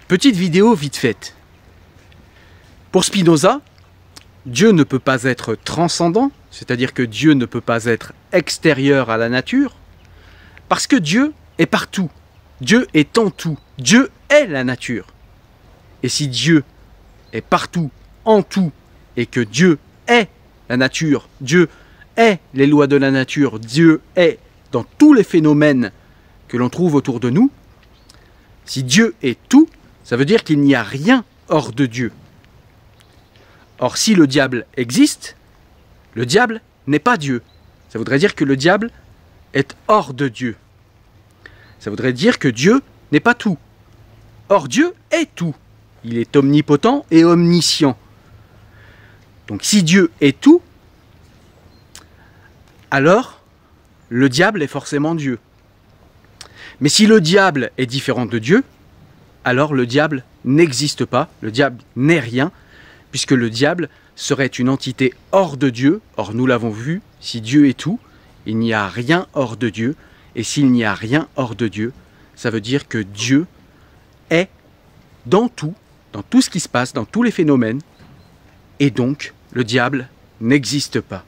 Petite vidéo vite faite. Pour Spinoza, Dieu ne peut pas être transcendant, c'est-à-dire que Dieu ne peut pas être extérieur à la nature, parce que Dieu est partout. Dieu est en tout. Dieu est la nature. Et si Dieu est partout, en tout, et que Dieu est la nature, Dieu est les lois de la nature, Dieu est dans tous les phénomènes que l'on trouve autour de nous, si Dieu est tout, ça veut dire qu'il n'y a rien hors de Dieu. Or, si le diable existe, le diable n'est pas Dieu. Ça voudrait dire que le diable est hors de Dieu. Ça voudrait dire que Dieu n'est pas tout. Or, Dieu est tout. Il est omnipotent et omniscient. Donc, si Dieu est tout, alors le diable est forcément Dieu. Mais si le diable est différent de Dieu, alors le diable n'existe pas, le diable n'est rien, puisque le diable serait une entité hors de Dieu. Or, nous l'avons vu, si Dieu est tout, il n'y a rien hors de Dieu. Et s'il n'y a rien hors de Dieu, ça veut dire que Dieu est dans tout ce qui se passe, dans tous les phénomènes, et donc le diable n'existe pas.